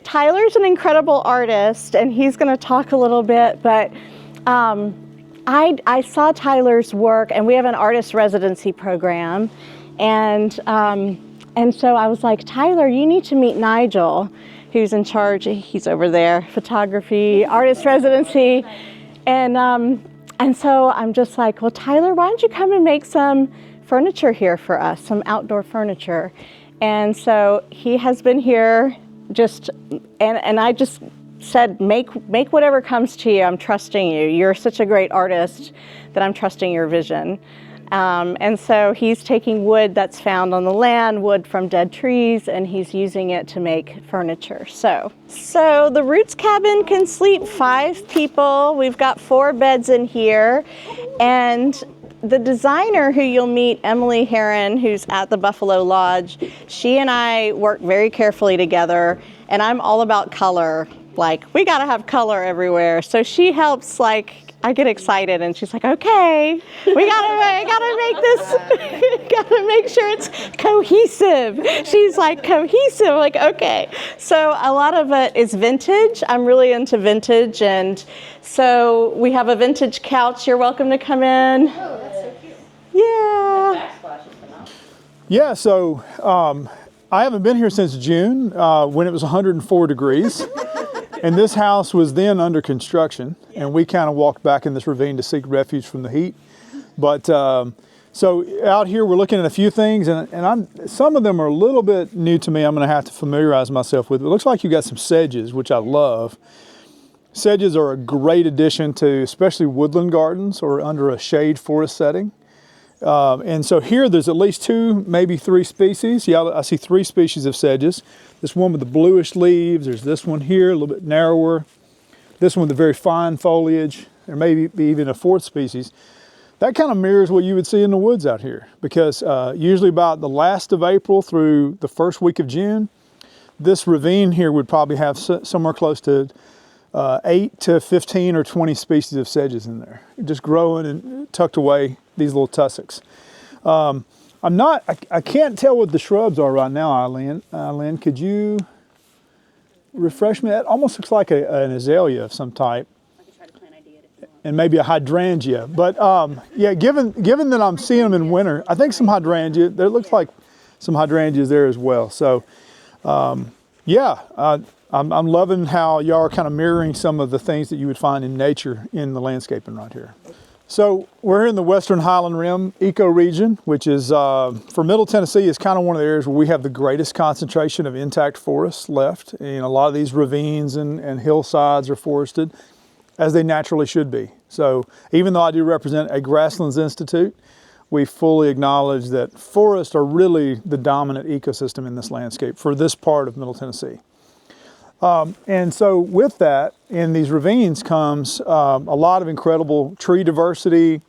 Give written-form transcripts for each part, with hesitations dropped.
Tyler's an incredible artist, and he's going to talk a little bit, but I saw Tyler's work, and we have an artist residency program, and so I was like, Tyler, you need to meet Nigel, who's in charge. He's over there, photography, artist residency, and so I'm just like, well, Tyler, why don't you come and make some furniture here for us, some outdoor furniture? And so he has been here, and I just said, make whatever comes to you. I'm trusting you. You're such a great artist that I'm trusting your vision. And so he's taking wood that's found on the land, wood from dead trees, and he's using it to make furniture. So the Roots cabin can sleep 5 people. We've got 4 beds in here, and the designer who you'll meet, Emily Heron, who's at the Buffalo Lodge, she and I work very carefully together, and I'm all about color. Like, we gotta have color everywhere. So she helps, like, I get excited and she's like, okay, we gotta make this, gotta make sure it's cohesive. She's like, cohesive, like, okay. So a lot of it is vintage. I'm really into vintage, and so we have a vintage couch. You're welcome to come in. Oh, that's so cute. Yeah. Yeah, so I haven't been here since June when it was 104 degrees. And this house was then under construction, and we kind of walked back in this ravine to seek refuge from the heat. But so out here we're looking at a few things, and some of them are a little bit new to me. I'm going to have to familiarize myself with. It looks like you got some sedges, which I love. Sedges are a great addition to especially woodland gardens or under a shade forest setting. And so here there's at least 2, maybe 3 species. Yeah, I see 3 species of sedges. This one with the bluish leaves, there's this one here, a little bit narrower. This one with the very fine foliage. There may be even a 4th species. That kind of mirrors what you would see in the woods out here, because usually about the last of April through the first week of June, this ravine here would probably have somewhere close to 8 to 15 or 20 species of sedges in there, just growing and tucked away, these little tussocks. I can't tell what the shrubs are right now, Aylin. Aylin, could you refresh me? That almost looks like an azalea of some type. I could try to plant idea if you want. And maybe a hydrangea. But yeah, given that I'm seeing them in winter, I think some hydrangea, there looks like some hydrangeas there as well. So yeah, I'm loving how y'all are kind of mirroring some of the things that you would find in nature in the landscaping right here. So we're in the Western Highland Rim ecoregion, which is, for Middle Tennessee, is kind of one of the areas where we have the greatest concentration of intact forests left. And a lot of these ravines and hillsides are forested, as they naturally should be. So even though I do represent a Grasslands Institute, we fully acknowledge that forests are really the dominant ecosystem in this landscape for this part of Middle Tennessee. And so with that, in these ravines comes a lot of incredible tree diversity, a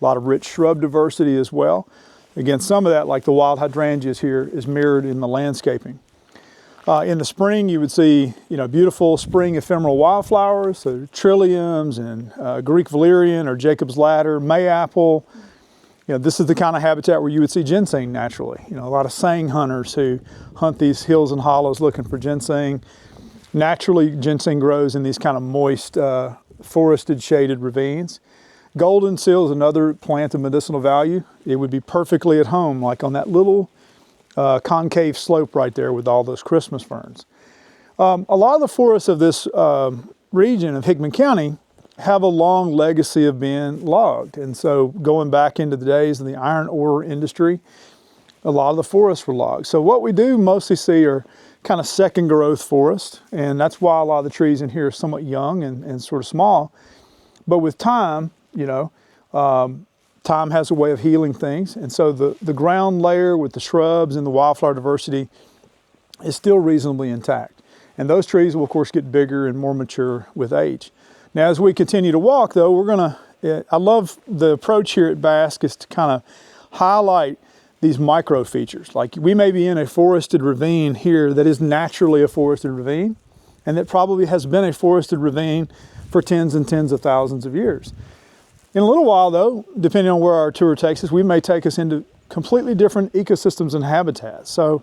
lot of rich shrub diversity as well. Again, some of that, like the wild hydrangeas here, is mirrored in the landscaping. In the spring, you would see, beautiful spring ephemeral wildflowers, so trilliums and Greek valerian or Jacob's ladder, mayapple. This is the kind of habitat where you would see ginseng naturally. A lot of sang hunters who hunt these hills and hollows looking for ginseng. Naturally, ginseng grows in these kind of moist, forested, shaded ravines. Golden seal is another plant of medicinal value. It would be perfectly at home, like on that little concave slope right there with all those Christmas ferns. A lot of the forests of this region of Hickman County have a long legacy of being logged. And so going back into the days of the iron ore industry, a lot of the forests were logged. So what we do mostly see are kind of second growth forest, and that's why a lot of the trees in here are somewhat young and sort of small. But with time, time has a way of healing things, and so the ground layer with the shrubs and the wildflower diversity is still reasonably intact. And those trees will of course get bigger and more mature with age. Now as we continue to walk though, I love the approach here at Bask is to kind of highlight these micro features. Like we may be in a forested ravine here that is naturally a forested ravine, and that probably has been a forested ravine for tens and tens of thousands of years. In a little while though, depending on where our tour takes us, we may take us into completely different ecosystems and habitats. So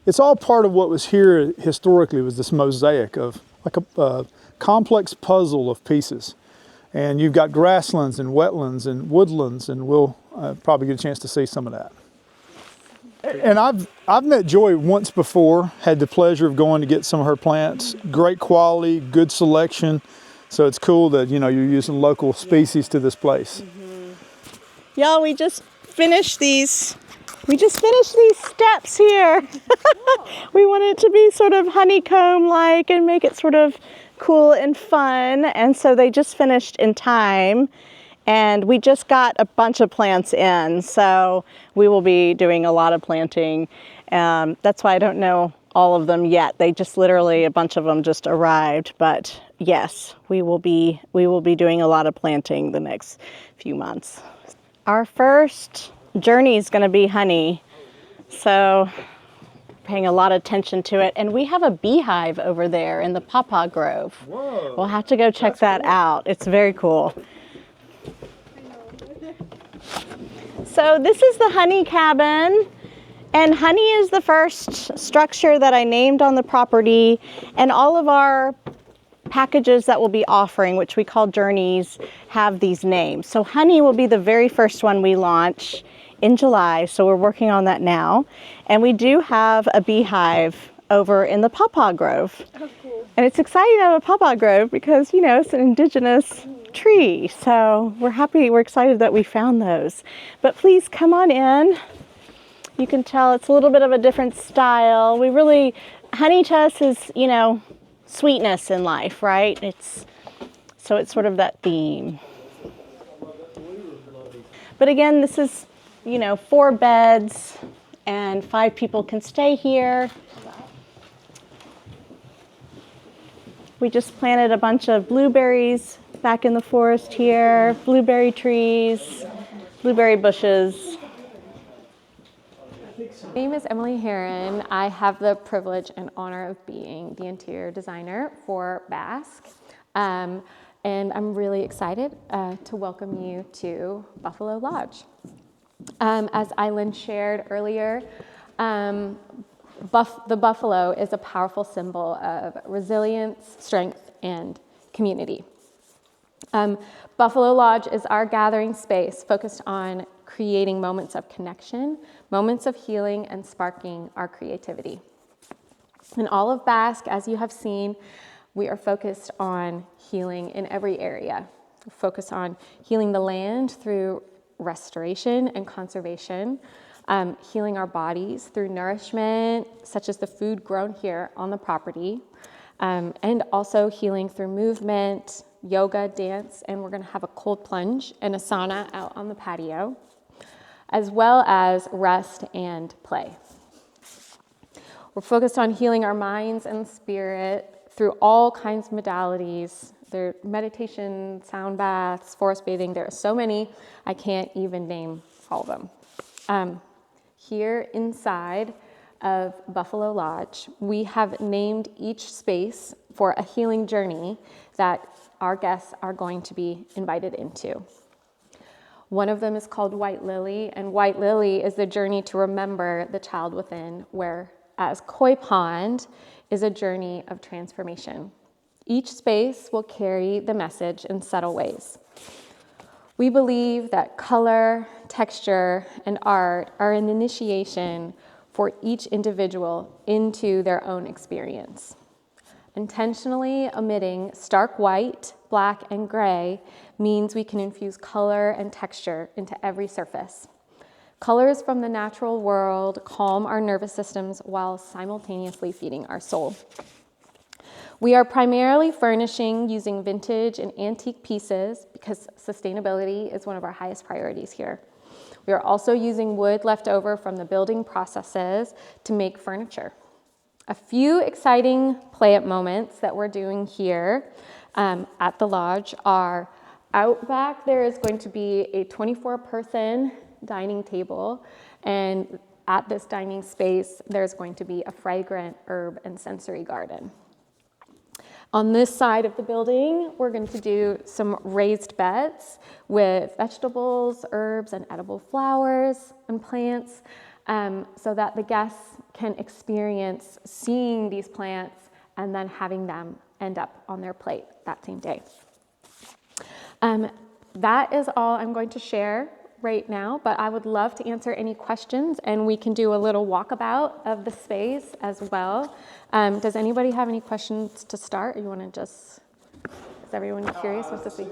it's all part of what was here historically, was this mosaic of like a complex puzzle of pieces. And you've got grasslands and wetlands and woodlands, and we'll probably get a chance to see some of that. And I've met Joy once before, had the pleasure of going to get some of her plants. Great quality, good selection. So it's cool that, you know, you're using local species to this place. Y'all, we just finished these steps here. We wanted it to be sort of honeycomb-like and make it sort of cool and fun. And so they just finished in time. And we just got a bunch of plants in, so we will be doing a lot of planting. That's why I don't know all of them yet. They just literally, a bunch of them just arrived. But yes, we will be doing a lot of planting the next few months. Our first journey is going to be honey, so paying a lot of attention to it. And we have a beehive over there in the pawpaw grove. Whoa, we'll have to go check that cool. out. It's very cool. So this is the honey cabin, and honey is the first structure that I named on the property, and all of our packages that we'll be offering, which we call journeys, have these names. So honey will be the very first one we launch in July, so we're working on that now. And we do have a beehive over in the pawpaw grove. Oh, cool. And it's exciting to have a pawpaw grove because, you know, it's an indigenous tree. So we're excited that we found those. But please come on in. You can tell it's a little bit of a different style. Honey to us is, you know, sweetness in life, right? It's sort of that theme. But again, this is, you know, 4 beds and 5 people can stay here. We just planted a bunch of blueberries back in the forest here, blueberry trees, blueberry bushes. My name is Emily Heron. I have the privilege and honor of being the interior designer for Bask. And I'm really excited to welcome you to Buffalo Lodge. As Aylin shared earlier, the buffalo is a powerful symbol of resilience, strength, and community. Buffalo Lodge is our gathering space focused on creating moments of connection, moments of healing, and sparking our creativity. In all of Bask, as you have seen, we are focused on healing in every area. We focus on healing the land through restoration and conservation, healing our bodies through nourishment, such as the food grown here on the property, and also healing through movement, yoga, dance, and we're going to have a cold plunge and a sauna out on the patio, as well as rest and play. We're focused on healing our minds and spirit through all kinds of modalities. There meditation, sound baths, forest bathing. There are so many, I can't even name all of them. Here inside of Buffalo Lodge, we have named each space for a healing journey that our guests are going to be invited into. One of them is called White Lily, and White Lily is the journey to remember the child within, whereas Koi Pond is a journey of transformation. Each space will carry the message in subtle ways. We believe that color, texture, and art are an initiation for each individual into their own experience. Intentionally omitting stark white, black, and gray means we can infuse color and texture into every surface. Colors from the natural world calm our nervous systems while simultaneously feeding our soul. We are primarily furnishing using vintage and antique pieces because sustainability is one of our highest priorities here. We are also using wood left over from the building processes to make furniture. A few exciting play-up moments that we're doing here at the lodge are out back. There is going to be a 24-person dining table, and at this dining space, there's going to be a fragrant herb and sensory garden. On this side of the building, we're going to do some raised beds with vegetables, herbs, and edible flowers and plants. so that the guests can experience seeing these plants and then having them end up on their plate that same day. That is all I'm going to share right now, but I would love to answer any questions, and we can do a little walkabout of the space as well. Does anybody have any questions to start? Or you want to just, is everyone curious what to see?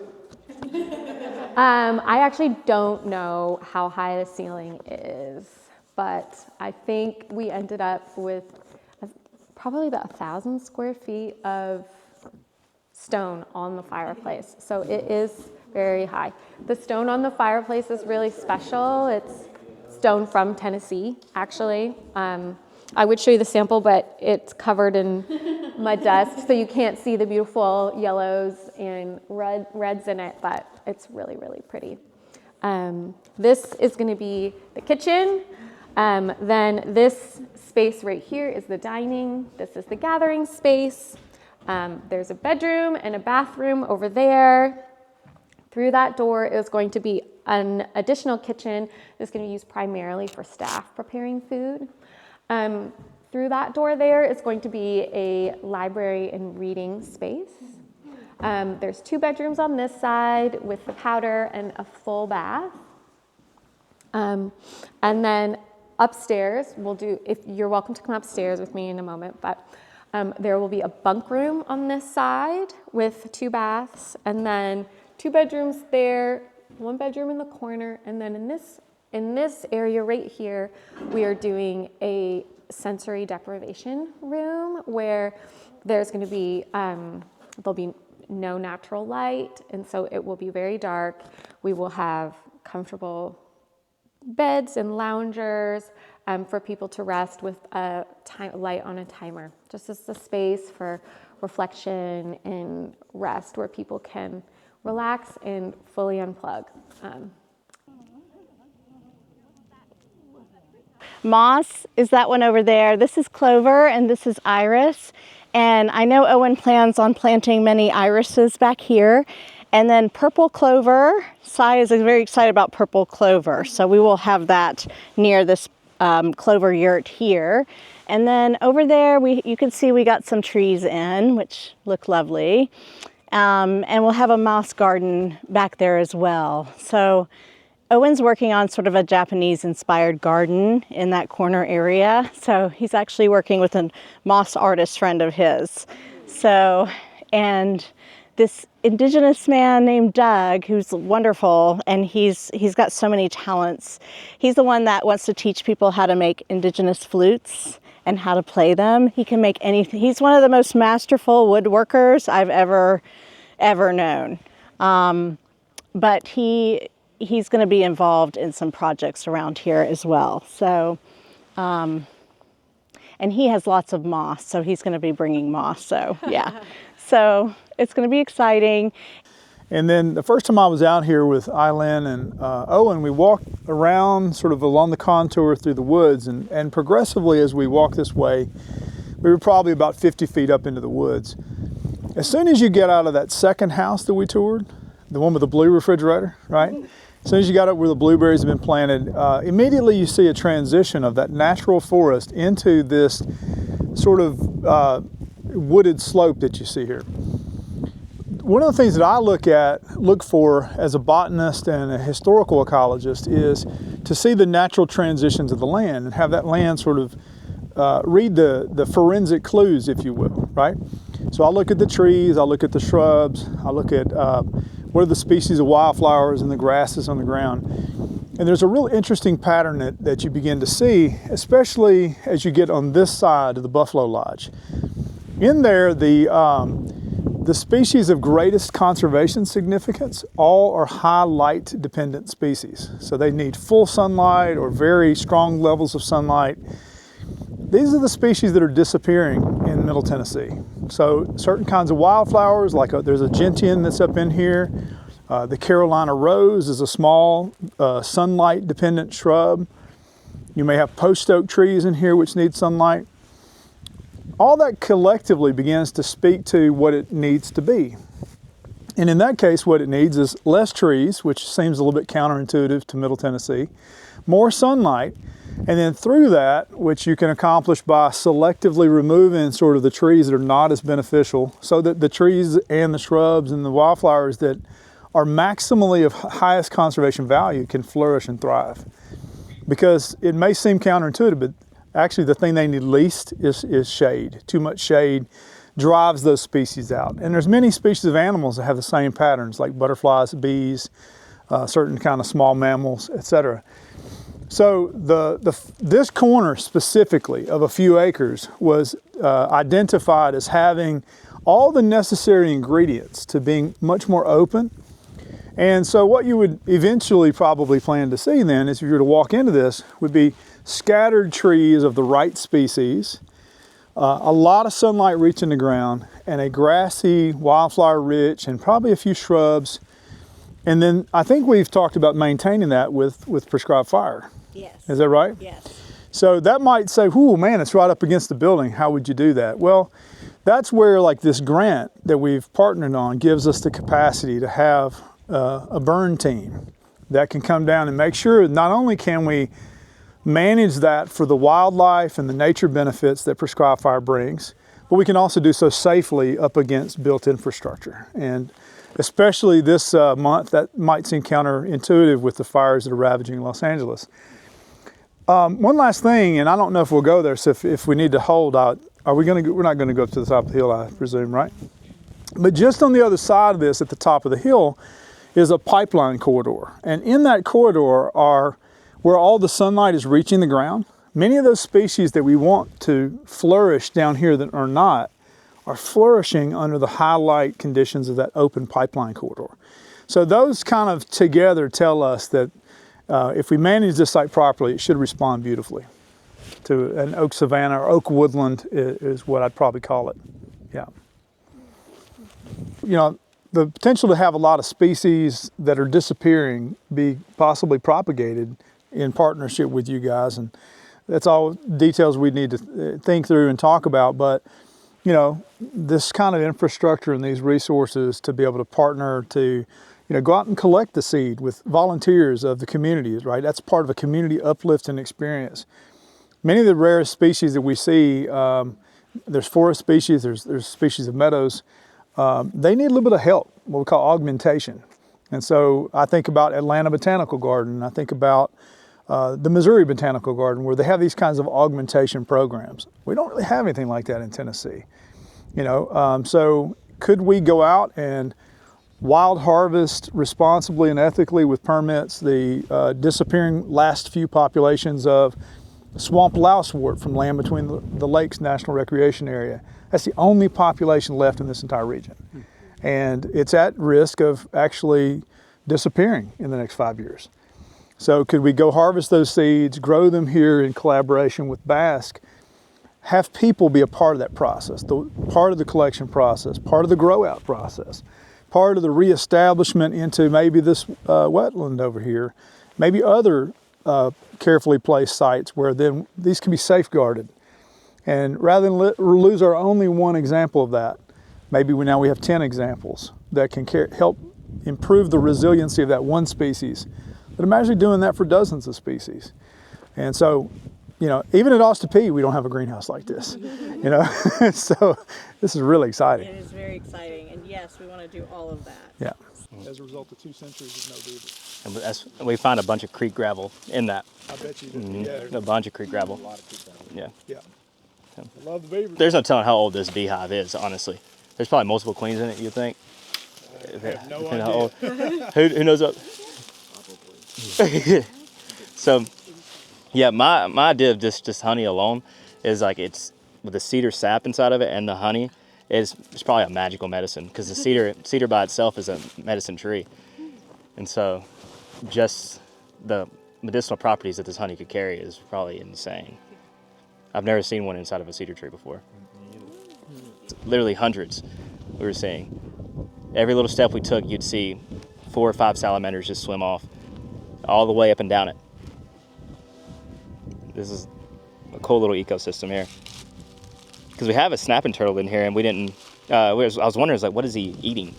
I actually don't know how high the ceiling is, but I think we ended up with probably about 1,000 square feet of stone on the fireplace. So it is very high. The stone on the fireplace is really special. It's stone from Tennessee, actually. I would show you the sample, but it's covered in mud dust, so you can't see the beautiful yellows and reds in it, but it's really, really pretty. This is going to be the kitchen. Then this space right here is the dining. This is the gathering space. There's a bedroom and a bathroom over there. Through that door is going to be an additional kitchen that's going to be used primarily for staff preparing food. Through that door there is going to be a library and reading space. There's 2 bedrooms on this side with the powder and a full bath. And then upstairs, you're welcome to come upstairs with me in a moment, but there will be a bunk room on this side with 2 baths, and then 2 bedrooms there, 1 bedroom in the corner, and then in this area right here, we are doing a sensory deprivation room where there's going to be, there'll be no natural light, and so it will be very dark. We will have comfortable beds and loungers for people to rest with a light on a timer, just as a space for reflection and rest where people can relax and fully unplug. Moss is that one over there. This is clover and this is iris. And I know Owen plans on planting many irises back here. And then purple clover. Cy is very excited about purple clover. So we will have that near this clover yurt here. And then over there, you can see we got some trees in, which look lovely. And we'll have a moss garden back there as well. So Owen's working on sort of a Japanese-inspired garden in that corner area. So he's actually working with a moss artist friend of his. So, and this indigenous man named Doug, who's wonderful, and he's got so many talents. He's the one that wants to teach people how to make indigenous flutes and how to play them. He can make anything. He's one of the most masterful woodworkers I've ever known. But he's going to be involved in some projects around here as well. So, and he has lots of moss, so he's going to be bringing moss. So, yeah. So it's going to be exciting. And then the first time I was out here with Aylin and Owen, we walked around sort of along the contour through the woods, and progressively as we walked this way, we were probably about 50 feet up into the woods. As soon as you get out of that second house that we toured, the one with the blue refrigerator, right? As soon as you got up where the blueberries have been planted, immediately you see a transition of that natural forest into this sort of wooded slope that you see here. One of the things that I look for as a botanist and a historical ecologist is to see the natural transitions of the land and have that land sort of read the forensic clues, if you will, right? So I look at the trees, I look at the shrubs, I look at what are the species of wildflowers and the grasses on the ground. And there's a real interesting pattern that you begin to see, especially as you get on this side of the Buffalo Lodge. In there, the species of greatest conservation significance all are high light dependent species. So they need full sunlight or very strong levels of sunlight. These are the species that are disappearing in Middle Tennessee. So certain kinds of wildflowers, like there's a gentian that's up in here. The Carolina rose is a small sunlight dependent shrub. You may have post oak trees in here which need sunlight. All that collectively begins to speak to what it needs to be. And in that case, what it needs is less trees, which seems a little bit counterintuitive to Middle Tennessee, more sunlight, And then through that, which you can accomplish by selectively removing sort of the trees that are not as beneficial, so that the trees and the shrubs and the wildflowers that are maximally of highest conservation value can flourish and thrive. Because it may seem counterintuitive, but actually the thing they need least is shade. Too much shade drives those species out. And there's many species of animals that have the same patterns, like butterflies, bees, certain kind of small mammals, etc. So this corner specifically of a few acres was identified as having all the necessary ingredients to being much more open. And so what you would eventually probably plan to see then, is if you were to walk into this, would be scattered trees of the right species, a lot of sunlight reaching the ground, and a grassy, wildflower rich, and probably a few shrubs. And then I think we've talked about maintaining that with prescribed fire. Yes. Is that right? Yes. So that might say, "Ooh, man, it's right up against the building. How would you do that?" Well, that's where like this grant that we've partnered on gives us the capacity to have a burn team that can come down and make sure not only can we manage that for the wildlife and the nature benefits that prescribed fire brings, but we can also do so safely up against built infrastructure. And especially this month, that might seem counterintuitive with the fires that are ravaging Los Angeles. One last thing, and I don't know if we'll go there, so if we need to hold out, we're not going to go up to the top of the hill, I presume, right? But just on the other side of this, at the top of the hill, is a pipeline corridor. And in that corridor are where all the sunlight is reaching the ground. Many of those species that we want to flourish down here that are not, are flourishing under the high light conditions of that open pipeline corridor. So those kind of together tell us that if we manage this site properly, it should respond beautifully to an oak savanna, or oak woodland is what I'd probably call it. Yeah. You know, the potential to have a lot of species that are disappearing be possibly propagated in partnership with you guys, and that's all details we need to think through and talk about. But you know, this kind of infrastructure and these resources to be able to partner to, go out and collect the seed with volunteers of the communities, right? That's part of a community uplifting experience. Many of the rarest species that we see, there's forest species, there's species of meadows, they need a little bit of help, what we call augmentation. And so I think about Atlanta Botanical Garden, I think about the Missouri Botanical Garden, where they have these kinds of augmentation programs. We don't really have anything like that in Tennessee. So could we go out and wild harvest responsibly and ethically with permits the disappearing last few populations of swamp lousewort from Land Between the Lakes National Recreation Area? That's the only population left in this entire region. And it's at risk of actually disappearing in the next 5 years. So could we go harvest those seeds, grow them here in collaboration with Bask, have people be a part of that process, part of the collection process, part of the grow out process, part of the reestablishment into maybe this wetland over here, maybe other carefully placed sites where then these can be safeguarded. And rather than lose our only one example of that, maybe now we have 10 examples that can help improve the resiliency of that one species. But imagine doing that for dozens of species. And so, even at Austin Peay, we don't have a greenhouse like this, So this is really exciting. It is very exciting, and yes, we want to do all of that. Yeah. As a result of 2 centuries of no beaver. And we find a bunch of creek gravel in that. I bet you do. Mm-hmm. A bunch of creek gravel. A lot of creek gravel. Yeah. Yeah. I love the beaver. There's no telling how old this beehive is, honestly. There's probably multiple queens in it, you think? I have no idea. How old. Who knows what? So, yeah, my idea of just honey alone is like it's with the cedar sap inside of it and the honey it's probably a magical medicine, because the cedar by itself is a medicine tree. And so just the medicinal properties that this honey could carry is probably insane. I've never seen one inside of a cedar tree before. Literally hundreds we were seeing. Every little step we took, you'd see 4 or 5 salamanders just swim off all the way up and down it. This is a cool little ecosystem here. Because we have a snapping turtle in here, and we didn't. I was wondering, what is he eating?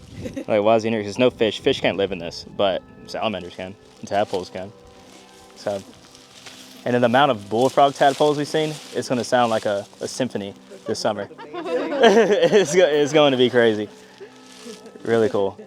Why is he in here? There's no fish. Fish can't live in this, but salamanders can, and tadpoles can. So And then the amount of bullfrog tadpoles we've seen, it's going to sound like a symphony this summer. It's going to be crazy. Really cool.